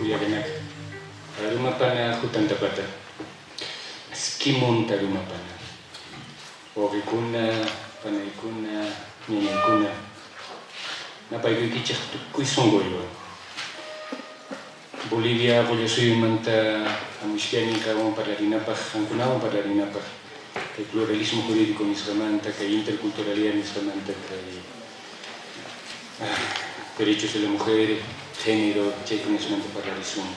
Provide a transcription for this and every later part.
kuyavenak. Rumapana jutantapata. Skimunta rumapana. Orikuna, panaikuna, ñañaykuna. Napaykuykichay tukuysongoyo. Bolivia vollasuymanta amushkani kawan parlarinapaj, ankunawan parlarinapaj. El pluralismo jurídico nisqamanta, que interculturalidad nisqamanta, que derechos de la mujer, género, chayka nisqamanta parlarisuma.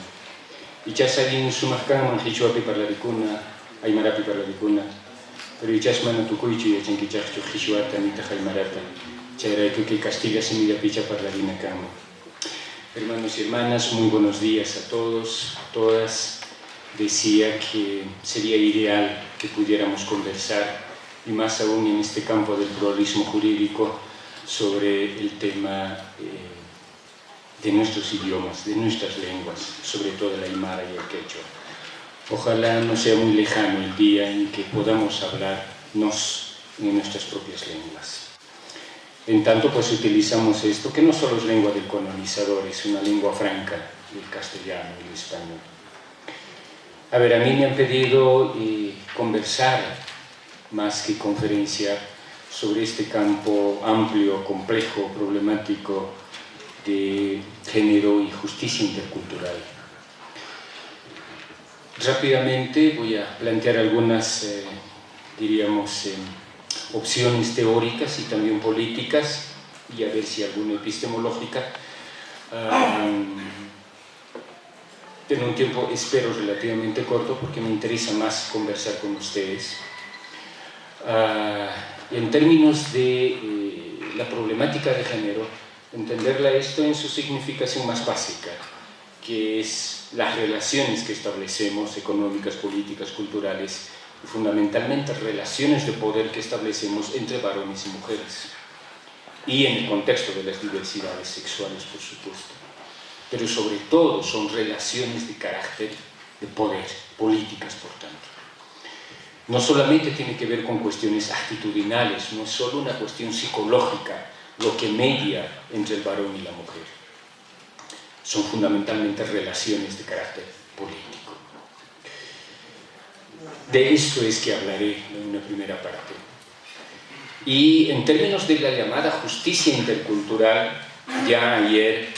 Ichasalin sumaqkanman Qichwapi parlarikuna, Aymarapi parlarikuna, pero ichas mana tukuychu yachankichaqchu Qichwata nitaq Aymarata, chayrayku que Castilla simillapicha parlarina kanman. Hermanos y hermanas, muy buenos días a todos, a todas. Decía que sería ideal que pudiéramos conversar, y más aún en este campo del pluralismo jurídico, sobre el tema de nuestros idiomas, de nuestras lenguas, sobre todo el aymara y el quechua. Ojalá no sea muy lejano el día en que podamos hablarnos en nuestras propias lenguas. En tanto, pues utilizamos esto, que no solo es lengua del colonizador, es una lengua franca, el castellano y el español. A ver, a mí me han pedido conversar, más que conferenciar, sobre este campo amplio, complejo, problemático de género y justicia intercultural. Rápidamente voy a plantear algunas, opciones teóricas y también políticas, y a ver si alguna epistemológica. En un tiempo, espero, relativamente corto, porque me interesa más conversar con ustedes. En términos de la problemática de género, entenderla esto en su significación más básica, que es las relaciones que establecemos, económicas, políticas, culturales, y fundamentalmente relaciones de poder que establecemos entre varones y mujeres, y en el contexto de las diversidades sexuales, por supuesto. Pero sobre todo son relaciones de carácter de poder, políticas, por tanto. No solamente tiene que ver con cuestiones actitudinales, no es solo una cuestión psicológica lo que media entre el varón y la mujer. Son fundamentalmente relaciones de carácter político. De esto es que hablaré en una primera parte. Y en términos de la llamada justicia intercultural, ya ayer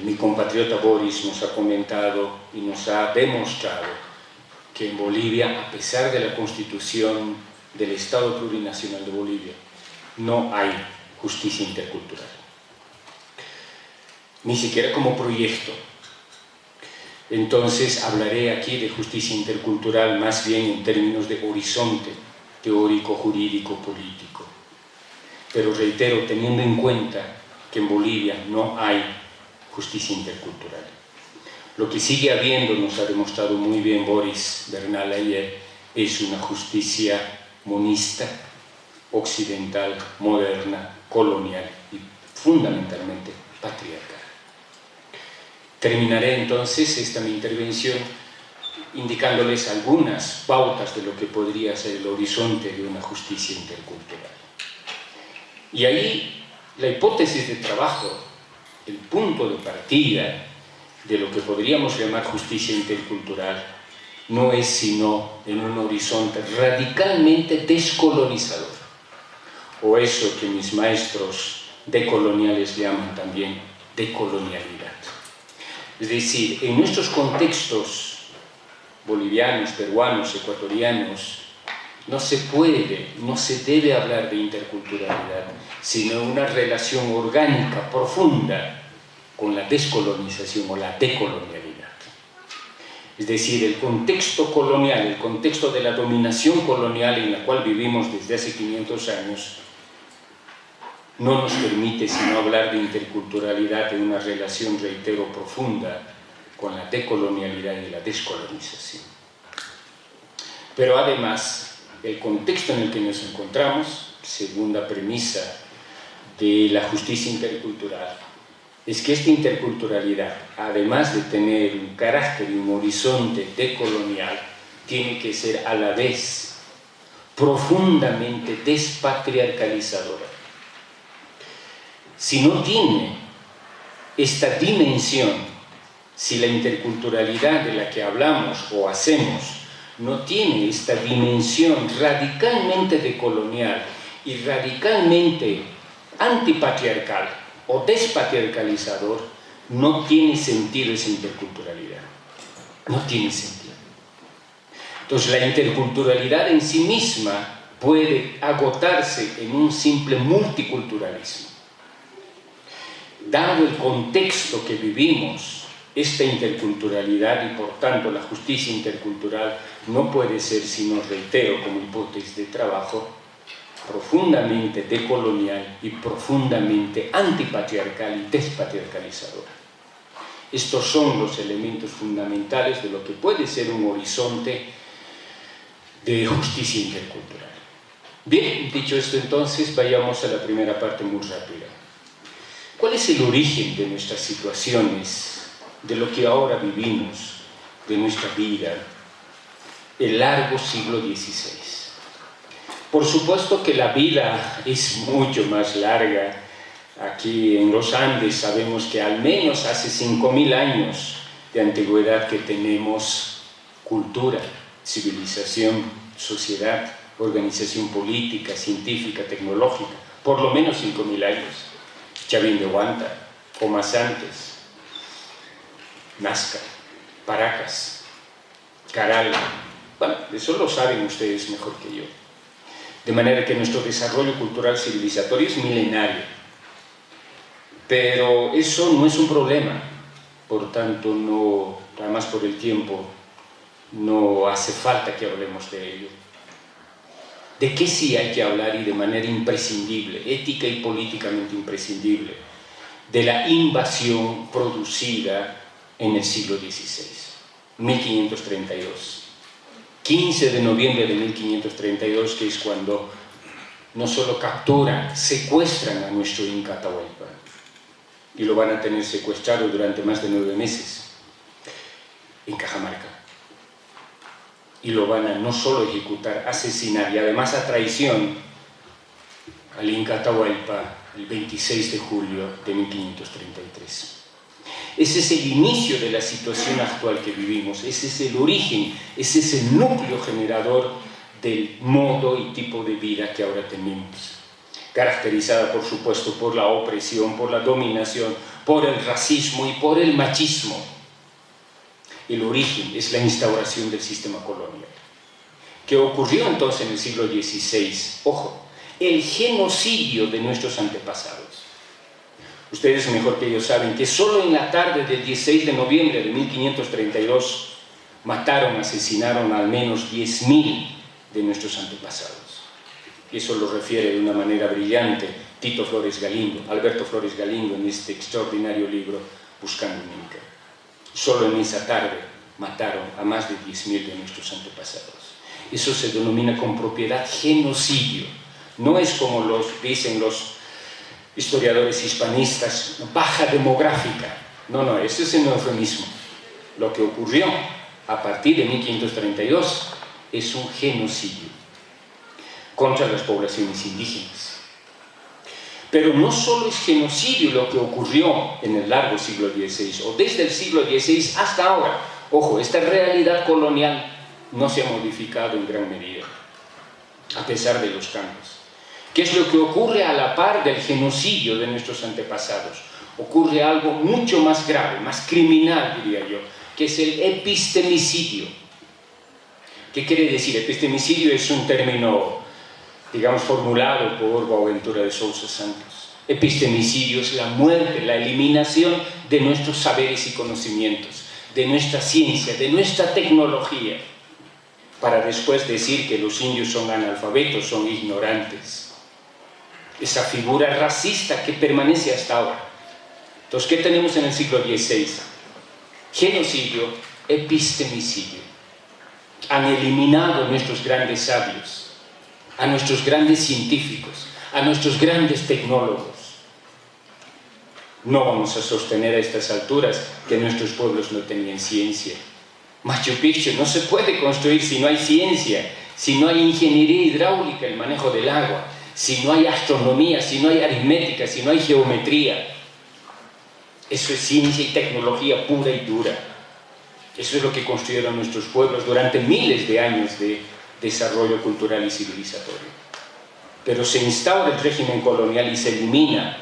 mi compatriota Boris nos ha comentado y nos ha demostrado que en Bolivia, a pesar de la constitución del Estado Plurinacional de Bolivia, no hay justicia intercultural. Ni siquiera como proyecto. Entonces hablaré aquí de justicia intercultural más bien en términos de horizonte teórico, jurídico, político. Pero reitero, teniendo en cuenta que en Bolivia no hay justicia intercultural. Lo que sigue habiendo, nos ha demostrado muy bien Boris Bernal ayer, es una justicia monista, occidental, moderna, colonial y fundamentalmente patriarcal. Terminaré entonces esta mi intervención indicándoles algunas pautas de lo que podría ser el horizonte de una justicia intercultural. Y ahí la hipótesis de trabajo, el punto de partida de lo que podríamos llamar justicia intercultural, no es sino en un horizonte radicalmente descolonizador, o eso que mis maestros decoloniales llaman también decolonialidad. Es decir, en nuestros contextos bolivianos, peruanos, ecuatorianos, no se puede, no se debe hablar de interculturalidad, sino una relación orgánica, profunda, con la descolonización o la decolonialidad. Es decir, el contexto colonial, el contexto de la dominación colonial en la cual vivimos desde hace 500 años, no nos permite sino hablar de interculturalidad en una relación, reitero, profunda con la decolonialidad y la descolonización. Pero además, el contexto en el que nos encontramos, segunda premisa de la justicia intercultural, es que esta interculturalidad, además de tener un carácter y un horizonte decolonial, tiene que ser a la vez profundamente despatriarcalizadora. Si no tiene esta dimensión, si la interculturalidad de la que hablamos o hacemos no tiene esta dimensión radicalmente decolonial y radicalmente antipatriarcal o despatriarcalizador, no tiene sentido esa interculturalidad. No tiene sentido. Entonces la interculturalidad en sí misma puede agotarse en un simple multiculturalismo. Dado el contexto que vivimos, esta interculturalidad y por tanto la justicia intercultural no puede ser, sino, reitero, como hipótesis de trabajo, profundamente decolonial y profundamente antipatriarcal y despatriarcalizador. Estos son los elementos fundamentales de lo que puede ser un horizonte de justicia intercultural. Bien, dicho esto entonces, vayamos a la primera parte muy rápida. ¿Cuál es el origen de nuestras situaciones, de lo que ahora vivimos, de nuestra vida, el largo siglo XVI? Por supuesto que la vida es mucho más larga. Aquí en los Andes sabemos que al menos hace 5.000 años de antigüedad que tenemos cultura, civilización, sociedad, organización política, científica, tecnológica, por lo menos 5.000 años. Chavín de Huanta, o más antes, Nazca, Paracas, Caral. Bueno, eso lo saben ustedes mejor que yo. De manera que nuestro desarrollo cultural civilizatorio es milenario. Pero eso no es un problema. Por tanto, no, además por el tiempo, no hace falta que hablemos de ello. ¿De qué sí hay que hablar y de manera imprescindible, ética y políticamente imprescindible? De la invasión producida en el siglo XVI, 1532. 15 de noviembre de 1532, que es cuando no solo capturan, secuestran a nuestro Inca Atahualpa, y lo van a tener secuestrado durante más de 9 meses en Cajamarca. Y lo van a no solo ejecutar, asesinar y además a traición al Inca Atahualpa el 26 de julio de 1533. Ese es el inicio de la situación actual que vivimos, ese es el origen, ese es el núcleo generador del modo y tipo de vida que ahora tenemos, caracterizada por supuesto por la opresión, por la dominación, por el racismo y por el machismo. El origen es la instauración del sistema colonial, que ocurrió entonces en el siglo XVI. Ojo, el genocidio de nuestros antepasados. Ustedes mejor que ellos saben que solo en la tarde del 16 de noviembre de 1532 mataron, asesinaron al menos 10.000 de nuestros antepasados. Y eso lo refiere de una manera brillante Tito Flores Galindo, Alberto Flores Galindo, en este extraordinario libro Buscando un Inca. Solo en esa tarde mataron a más de 10.000 de nuestros antepasados. Eso se denomina con propiedad genocidio. No es como los dicen los historiadores hispanistas, baja demográfica. No, ese es un eufemismo. Lo que ocurrió a partir de 1532 es un genocidio contra las poblaciones indígenas. Pero no solo es genocidio lo que ocurrió en el largo siglo XVI, o desde el siglo XVI hasta ahora. Ojo, esta realidad colonial no se ha modificado en gran medida, a pesar de los cambios. ¿Qué es lo que ocurre a la par del genocidio de nuestros antepasados? Ocurre algo mucho más grave, más criminal, diría yo, que es el epistemicidio. ¿Qué quiere decir? Epistemicidio es un término, digamos, formulado por Boaventura de Sousa Santos. Epistemicidio es la muerte, la eliminación de nuestros saberes y conocimientos, de nuestra ciencia, de nuestra tecnología, para después decir que los indios son analfabetos, son ignorantes. Esa figura racista que permanece hasta ahora. Entonces, ¿qué tenemos en el siglo XVI? Genocidio, epistemicidio. Han eliminado a nuestros grandes sabios, a nuestros grandes científicos, a nuestros grandes tecnólogos. No vamos a sostener a estas alturas que nuestros pueblos no tenían ciencia. Machu Picchu no se puede construir si no hay ciencia, si no hay ingeniería hidráulica, el manejo del agua, si no hay astronomía, si no hay aritmética, si no hay geometría. Eso es ciencia y tecnología pura y dura. Eso es lo que construyeron nuestros pueblos durante miles de años de desarrollo cultural y civilizatorio. Pero se instaura el régimen colonial y se elimina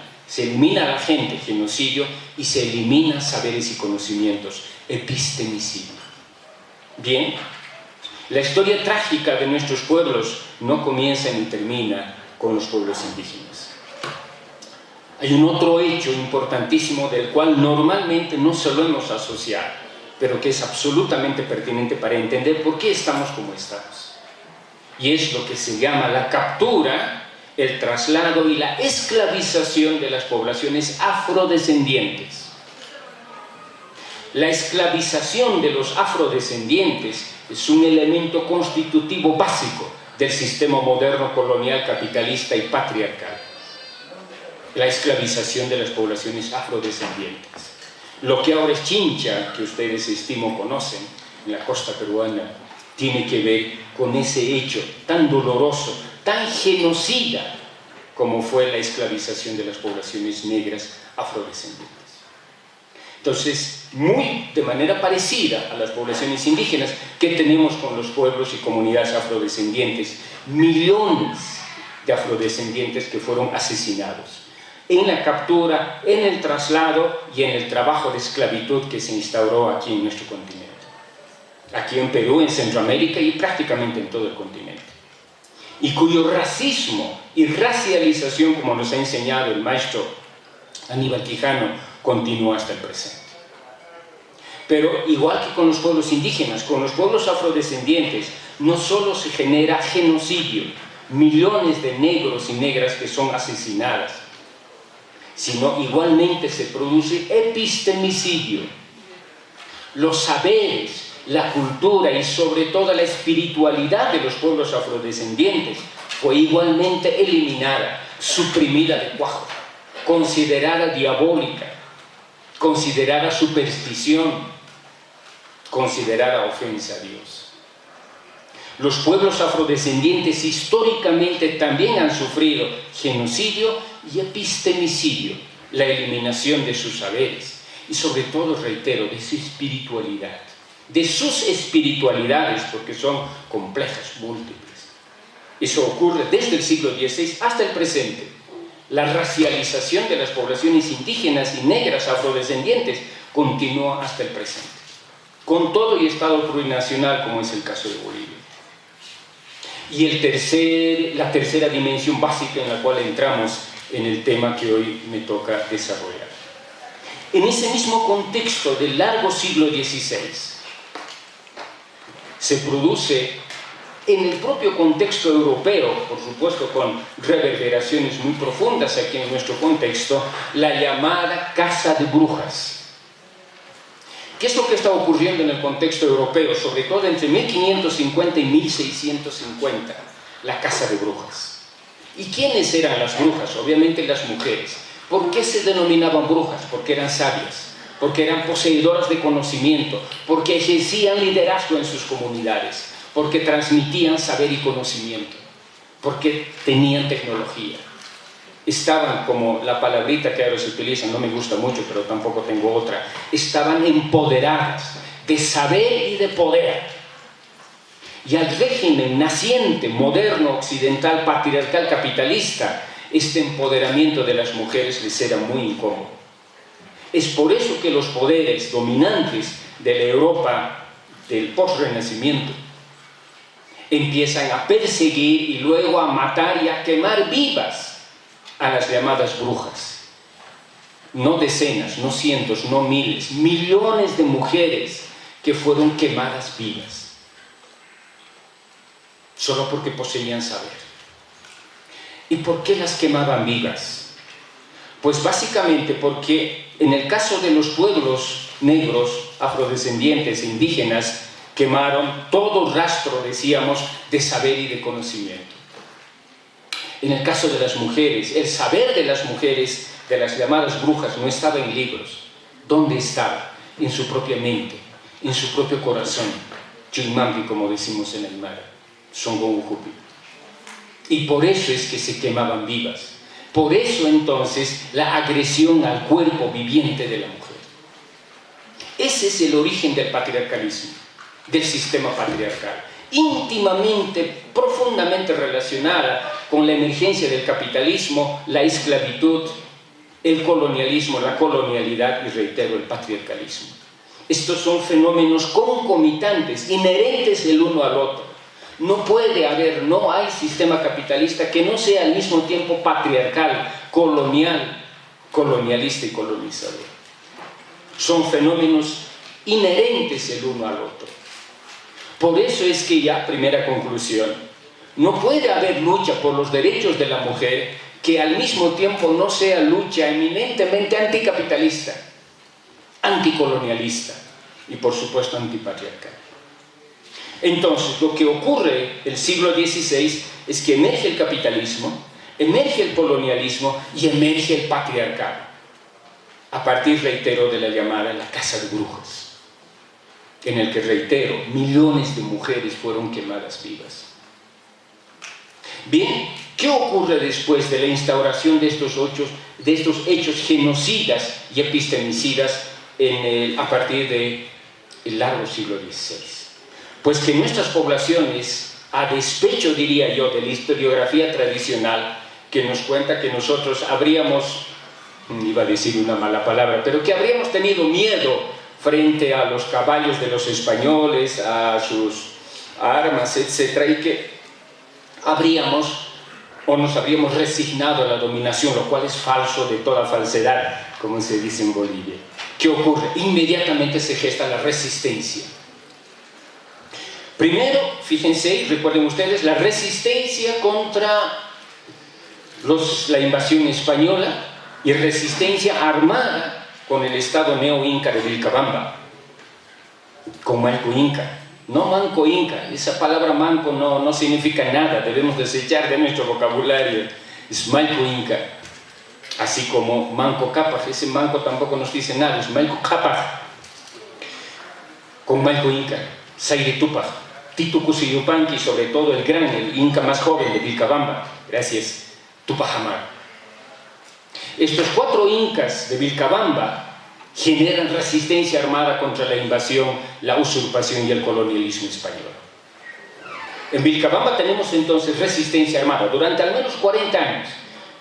a la gente, genocidio, y se elimina saberes y conocimientos, epistemicidio. Bien, la historia trágica de nuestros pueblos no comienza ni termina con los pueblos indígenas. Hay un otro hecho importantísimo del cual normalmente no solemos asociar, pero que es absolutamente pertinente para entender por qué estamos como estamos. Y es lo que se llama la captura, el traslado y la esclavización de las poblaciones afrodescendientes. La esclavización de los afrodescendientes es un elemento constitutivo básico del sistema moderno colonial, capitalista y patriarcal. La esclavización de las poblaciones afrodescendientes. Lo que ahora es Chincha, que ustedes estimo conocen, en la costa peruana, tiene que ver con ese hecho tan doloroso, tan genocida, como fue la esclavización de las poblaciones negras afrodescendientes. Entonces, de manera parecida a las poblaciones indígenas que tenemos con los pueblos y comunidades afrodescendientes, millones de afrodescendientes que fueron asesinados en la captura, en el traslado y en el trabajo de esclavitud que se instauró aquí en nuestro continente. Aquí en Perú, en Centroamérica y prácticamente en todo el continente. Y cuyo racismo y racialización, como nos ha enseñado el maestro Aníbal Quijano, continúa hasta el presente. Pero igual que con los pueblos indígenas, con los pueblos afrodescendientes, no solo se genera genocidio, millones de negros y negras que son asesinadas, sino igualmente se produce epistemicidio. Los saberes, la cultura y sobre todo la espiritualidad de los pueblos afrodescendientes fue igualmente eliminada, suprimida de cuajo, considerada diabólica, considerada superstición, considerada ofensa a Dios. Los pueblos afrodescendientes históricamente también han sufrido genocidio y epistemicidio, la eliminación de sus saberes y sobre todo, reitero, de su espiritualidad, de sus espiritualidades, porque son complejas, múltiples. Eso ocurre desde el siglo XVI hasta el presente. La racialización de las poblaciones indígenas y negras afrodescendientes continúa hasta el presente, con todo y Estado plurinacional, como es el caso de Bolivia. Y la tercera dimensión básica en la cual entramos en el tema que hoy me toca desarrollar. En ese mismo contexto del largo siglo XVI, se produce en el propio contexto europeo, por supuesto con reverberaciones muy profundas aquí en nuestro contexto, la llamada caza de brujas. ¿Qué es lo que está ocurriendo en el contexto europeo, sobre todo entre 1550 y 1650? La caza de brujas. ¿Y quiénes eran las brujas? Obviamente las mujeres. ¿Por qué se denominaban brujas? Porque eran sabias, porque eran poseedoras de conocimiento, porque ejercían liderazgo en sus comunidades, porque transmitían saber y conocimiento, porque tenían tecnología. Estaban, como la palabrita que ahora se utiliza, no me gusta mucho, pero tampoco tengo otra, estaban empoderadas de saber y de poder. Y al régimen naciente, moderno, occidental, patriarcal, capitalista, este empoderamiento de las mujeres les era muy incómodo. Es por eso que los poderes dominantes de la Europa del post-renacimiento empiezan a perseguir y luego a matar y a quemar vivas a las llamadas brujas. No decenas, no cientos, no miles, millones de mujeres que fueron quemadas vivas, solo porque poseían saber. ¿Y por qué las quemaban vivas? Pues básicamente porque en el caso de los pueblos negros, afrodescendientes e indígenas, quemaron todo rastro, decíamos, de saber y de conocimiento. En el caso de las mujeres, el saber de las mujeres, de las llamadas brujas, no estaba en libros. ¿Dónde estaba? En su propia mente, en su propio corazón. Chimampi, como decimos en el mar, Songo Ujupi. Y por eso es que se quemaban vivas. Por eso entonces la agresión al cuerpo viviente de la mujer. Ese es el origen del patriarcalismo, del sistema patriarcal, íntimamente, profundamente relacionada con la emergencia del capitalismo, la esclavitud, el colonialismo, la colonialidad y, reitero, el patriarcalismo. Estos son fenómenos concomitantes, inherentes el uno al otro. No puede haber, no hay sistema capitalista que no sea al mismo tiempo patriarcal, colonial, colonialista y colonizador. Son fenómenos inherentes el uno al otro. Por eso es que ya, primera conclusión, no puede haber lucha por los derechos de la mujer que al mismo tiempo no sea lucha eminentemente anticapitalista, anticolonialista y por supuesto antipatriarcal. Entonces, lo que ocurre en el siglo XVI es que emerge el capitalismo, emerge el colonialismo y emerge el patriarcado. A partir, reitero, de la llamada la Casa de Brujas, en el que, reitero, millones de mujeres fueron quemadas vivas. Bien, ¿qué ocurre después de la instauración de estos hechos genocidas y epistemicidas a partir del largo siglo XVI? Pues que nuestras poblaciones, a despecho, diría yo, de la historiografía tradicional, que nos cuenta que nosotros habríamos, iba a decir una mala palabra, pero que habríamos tenido miedo frente a los caballos de los españoles, a sus armas, etc., y que nos habríamos resignado a la dominación, lo cual es falso de toda falsedad, como se dice en Bolivia. ¿Qué ocurre? Inmediatamente se gesta la resistencia. Primero, fíjense, recuerden ustedes, la resistencia contra la invasión española y resistencia armada con el Estado neo-inca de Vilcabamba, con Manco Inca. No Manco Inca, esa palabra manco no significa nada, debemos desechar de nuestro vocabulario. Es Manco Inca, así como Manco Cápac, ese manco tampoco nos dice nada, es Manco Cápac, con Manco Inca, Zaire Túpac, Titu Cusi Yupanqui, sobre todo el inca más joven de Vilcabamba, gracias, Túpac Amaru. Estos 4 incas de Vilcabamba generan resistencia armada contra la invasión, la usurpación y el colonialismo español. En Vilcabamba tenemos entonces resistencia armada durante al menos 40 años,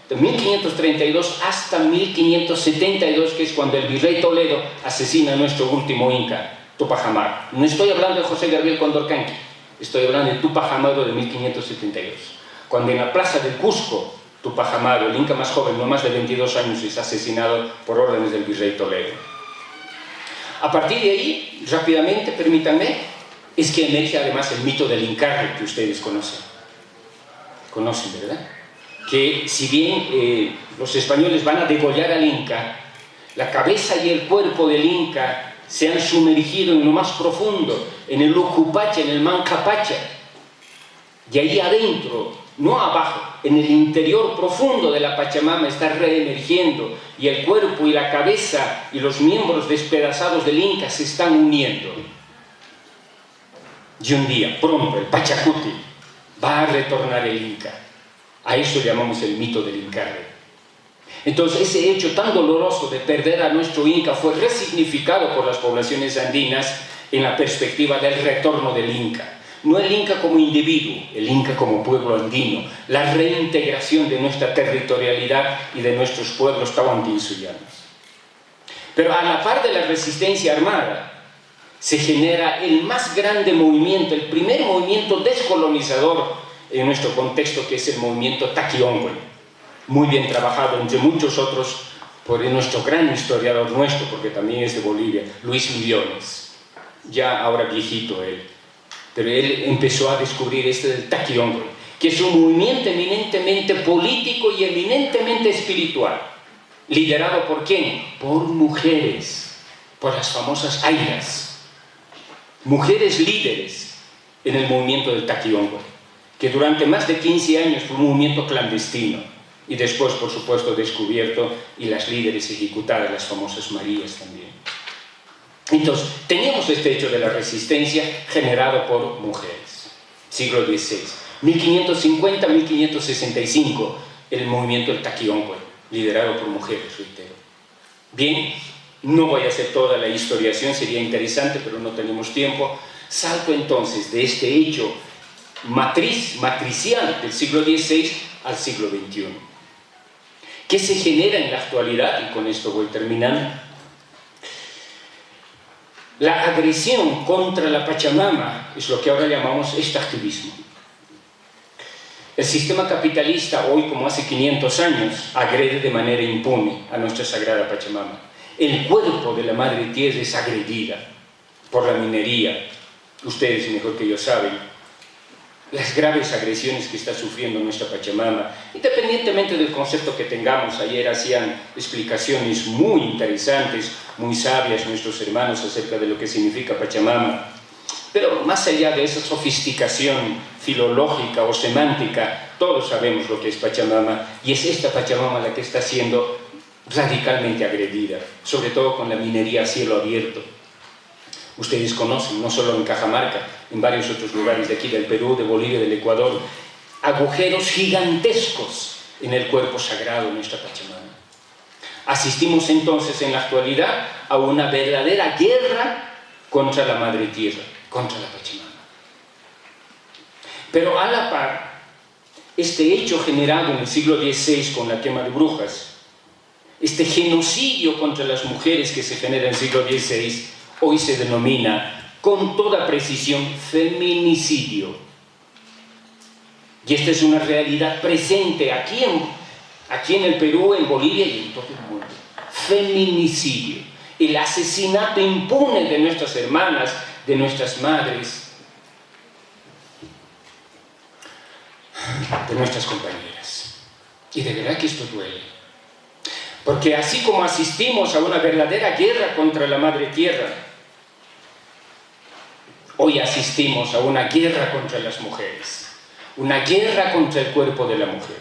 de 1532 hasta 1572, que es cuando el virrey Toledo asesina a nuestro último inca, Túpac Amaru. No estoy hablando de José Gabriel Condorcanqui, estoy hablando de Túpac Amaru de 1572, cuando en la plaza del Cusco, Túpac Amaru, el inca más joven, no más de 22 años, es asesinado por órdenes del virrey Toledo. A partir de ahí, rápidamente, permítanme, es que emerge además el mito del Incarre, que ustedes conocen. Conocen, ¿verdad? Que si bien los españoles van a degollar al Inca, la cabeza y el cuerpo del Inca se han sumergido en lo más profundo, en el Ucupacha, en el Mancapacha. Y ahí adentro, no abajo, en el interior profundo de la Pachamama está reemergiendo, y el cuerpo y la cabeza y los miembros despedazados del Inca se están uniendo. Y un día, pronto, el Pachacuti va a retornar el Inca. A eso llamamos el mito del Incarre. Entonces, ese hecho tan doloroso de perder a nuestro Inca fue resignificado por las poblaciones andinas en la perspectiva del retorno del Inca. No el Inca como individuo, el Inca como pueblo andino, la reintegración de nuestra territorialidad y de nuestros pueblos tahuantinsuyanos. Pero a la par de la resistencia armada, se genera el más grande movimiento, el primer movimiento descolonizador en nuestro contexto, que es el movimiento Taquiongüe, muy bien trabajado entre muchos otros por nuestro gran historiador nuestro, porque también es de Bolivia, Luis Millones, ya ahora viejito él. Pero él empezó a descubrir del Taquiongüe, que es un movimiento eminentemente político y eminentemente espiritual. ¿Liderado por quién? Por mujeres, por las famosas airas. Mujeres líderes en el movimiento del Taquiongüe, que durante más de 15 años fue un movimiento clandestino y después, por supuesto, descubierto, y las líderes ejecutadas, las famosas Marías también. Entonces, teníamos este hecho de la resistencia generado por mujeres, siglo XVI. 1550-1565, el movimiento del Takiongol, liderado por mujeres, reitero. Bien, no voy a hacer toda la historiación, sería interesante, pero no tenemos tiempo. Salto entonces de este hecho matricial del siglo XVI al siglo XXI. ¿Qué se genera en la actualidad? Y con esto voy terminando. La agresión contra la Pachamama es lo que ahora llamamos extractivismo. El sistema capitalista, hoy como hace 500 años, agrede de manera impune a nuestra sagrada Pachamama. El cuerpo de la Madre Tierra es agredida por la minería. Ustedes mejor que yo saben las graves agresiones que está sufriendo nuestra Pachamama. Independientemente del concepto que tengamos, ayer hacían explicaciones muy interesantes, muy sabias nuestros hermanos acerca de lo que significa Pachamama. Pero más allá de esa sofisticación filológica o semántica, todos sabemos lo que es Pachamama, y es esta Pachamama la que está siendo radicalmente agredida, sobre todo con la minería a cielo abierto. Ustedes conocen, no solo en Cajamarca, en varios otros lugares de aquí, del Perú, de Bolivia, del Ecuador, agujeros gigantescos en el cuerpo sagrado de nuestra Pachamama. Asistimos entonces en la actualidad a una verdadera guerra contra la Madre Tierra, contra la Pachamama. Pero a la par, este hecho generado en el siglo XVI con la quema de brujas, este genocidio contra las mujeres que se genera en el siglo XVI, hoy se denomina con toda precisión feminicidio. Y esta es una realidad presente aquí en el Perú, en Bolivia y en todo el mundo. Feminicidio. El asesinato impune de nuestras hermanas, de nuestras madres, de nuestras compañeras. Y de verdad que esto duele. Porque así como asistimos a una verdadera guerra contra la Madre Tierra, hoy asistimos a una guerra contra las mujeres, una guerra contra el cuerpo de la mujer.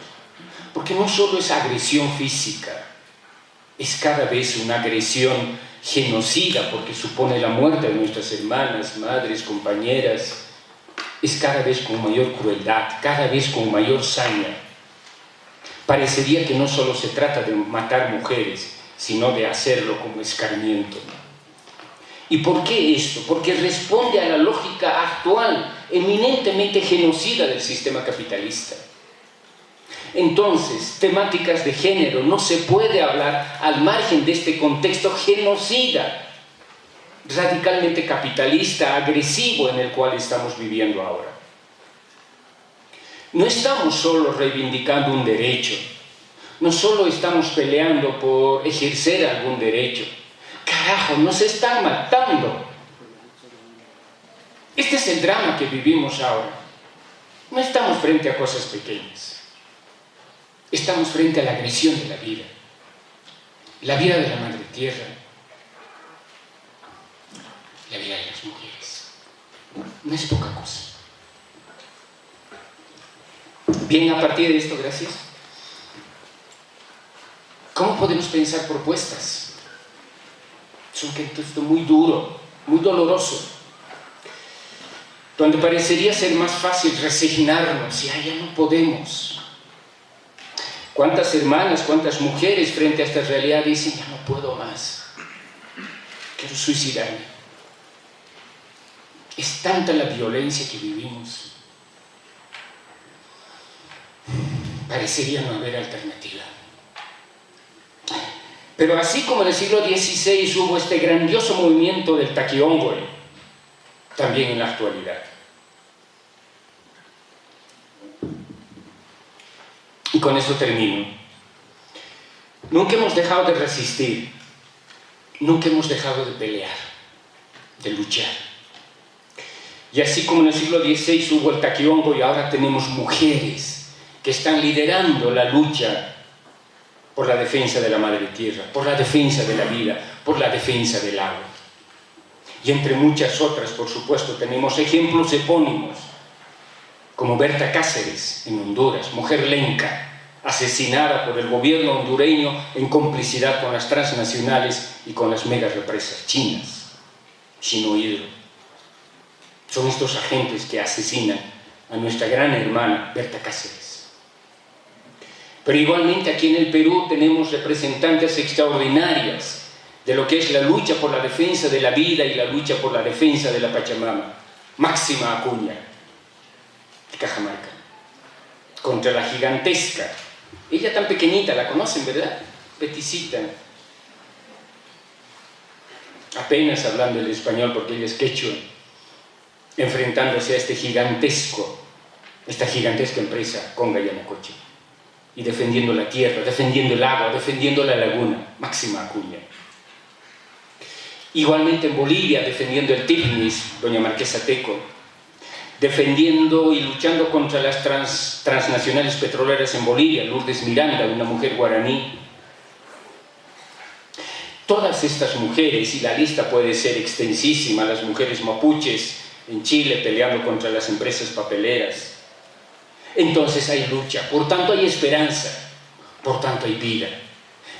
Porque no solo es agresión física, es cada vez una agresión genocida, porque supone la muerte de nuestras hermanas, madres, compañeras. Es cada vez con mayor crueldad, cada vez con mayor saña. Parecería que no solo se trata de matar mujeres, sino de hacerlo como escarmiento. ¿Y por qué esto? Porque responde a la lógica actual, eminentemente genocida del sistema capitalista. Entonces, temáticas de género no se puede hablar al margen de este contexto genocida, radicalmente capitalista, agresivo en el cual estamos viviendo ahora. No estamos solo reivindicando un derecho, no solo estamos peleando por ejercer algún derecho. Carajo, nos están matando. Este es el drama que vivimos ahora. No estamos frente a cosas pequeñas. Estamos frente a la agresión de la vida de la Madre Tierra, la vida de las mujeres. No es poca cosa. Bien, a partir de esto, gracias. ¿Cómo podemos pensar propuestas? Es un texto muy duro, muy doloroso, donde parecería ser más fácil resignarnos y ya no podemos. ¿Cuántas hermanas, cuántas mujeres frente a esta realidad dicen, ya no puedo más, quiero suicidarme? Es tanta la violencia que vivimos. Parecería no haber alternativa. Pero así como en el siglo XVI hubo este grandioso movimiento del Takiongol, también en la actualidad. Y con eso termino. Nunca hemos dejado de resistir, nunca hemos dejado de pelear, de luchar. Y así como en el siglo XVI hubo el Takiongol y ahora tenemos mujeres que están liderando la lucha por la defensa de la Madre Tierra, por la defensa de la vida, por la defensa del agua. Y entre muchas otras, por supuesto, tenemos ejemplos epónimos, como Berta Cáceres en Honduras, mujer lenca, asesinada por el gobierno hondureño en complicidad con las transnacionales y con las megas represas chinas, Chinohidro. Son estos agentes que asesinan a nuestra gran hermana Berta Cáceres. Pero igualmente aquí en el Perú tenemos representantes extraordinarias de lo que es la lucha por la defensa de la vida y la lucha por la defensa de la Pachamama. Máxima Acuña, de Cajamarca, contra la gigantesca. Ella tan pequeñita, la conocen, ¿verdad? Peticita. Apenas hablando el español porque ella es quechua, enfrentándose a esta gigantesca empresa Conga Yanacocha, y defendiendo la tierra, defendiendo el agua, defendiendo la laguna. Máxima Acuña. Igualmente en Bolivia, defendiendo el TIPNIS, doña Marquesa Teco, defendiendo y luchando contra las transnacionales petroleras en Bolivia, Lourdes Miranda, una mujer guaraní. Todas estas mujeres, y la lista puede ser extensísima, las mujeres mapuches en Chile peleando contra las empresas papeleras. Entonces hay lucha, por tanto hay esperanza, por tanto hay vida.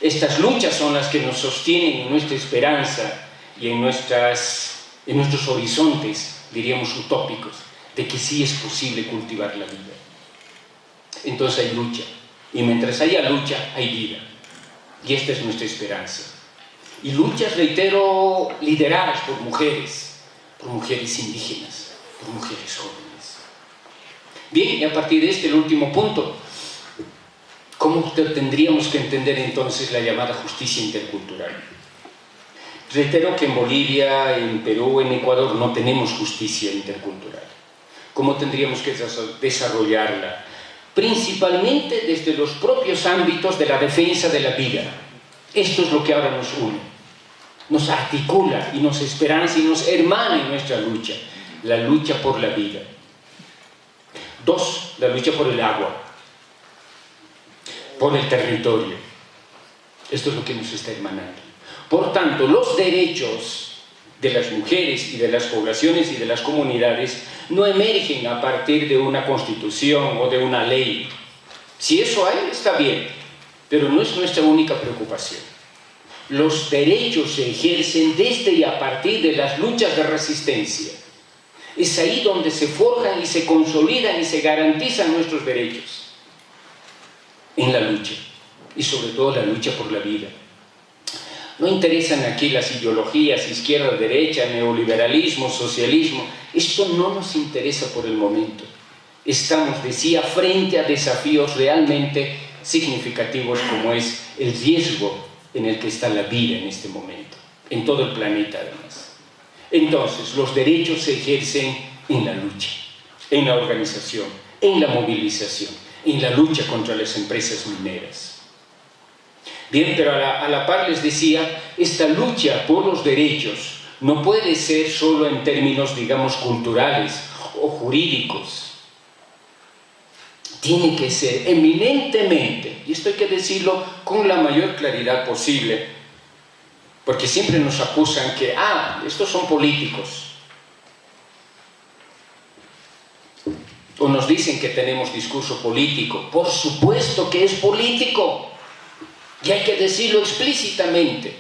Estas luchas son las que nos sostienen en nuestra esperanza y en nuestros horizontes, diríamos utópicos, de que sí es posible cultivar la vida. Entonces hay lucha, y mientras haya lucha, hay vida. Y esta es nuestra esperanza. Y luchas, reitero, lideradas por mujeres indígenas, por mujeres jóvenes. Bien, y a partir de el último punto, ¿cómo tendríamos que entender entonces la llamada justicia intercultural? Reitero que en Bolivia, en Perú, en Ecuador no tenemos justicia intercultural. ¿Cómo tendríamos que desarrollarla? Principalmente desde los propios ámbitos de la defensa de la vida. Esto es lo que ahora nos une, nos articula y nos esperanza y nos hermana en nuestra lucha, la lucha por la vida. 2, la lucha por el agua, por el territorio. Esto es lo que nos está hermanando. Por tanto, los derechos de las mujeres y de las poblaciones y de las comunidades no emergen a partir de una constitución o de una ley. Si eso hay, está bien, pero no es nuestra única preocupación. Los derechos se ejercen desde y a partir de las luchas de resistencia. Es ahí donde se forjan y se consolidan y se garantizan nuestros derechos. En la lucha, y sobre todo la lucha por la vida. No interesan aquí las ideologías, izquierda, derecha, neoliberalismo, socialismo. Esto no nos interesa por el momento. Estamos, decía, frente a desafíos realmente significativos como es el riesgo en el que está la vida en este momento, en todo el planeta además. Entonces, los derechos se ejercen en la lucha, en la organización, en la movilización, en la lucha contra las empresas mineras. Bien, pero a la par les decía, esta lucha por los derechos no puede ser solo en términos, digamos, culturales o jurídicos. Tiene que ser eminentemente, y esto hay que decirlo con la mayor claridad posible, porque siempre nos acusan que, estos son políticos. O nos dicen que tenemos discurso político. Por supuesto que es político. Y hay que decirlo explícitamente.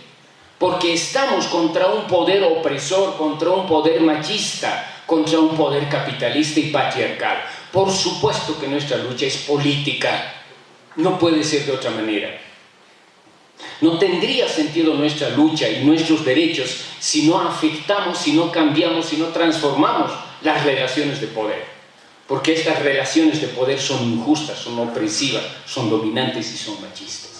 Porque estamos contra un poder opresor, contra un poder machista, contra un poder capitalista y patriarcal. Por supuesto que nuestra lucha es política. No puede ser de otra manera. No tendría sentido nuestra lucha y nuestros derechos si no afectamos, si no cambiamos, si no transformamos las relaciones de poder. Porque estas relaciones de poder son injustas, son opresivas, son dominantes y son machistas.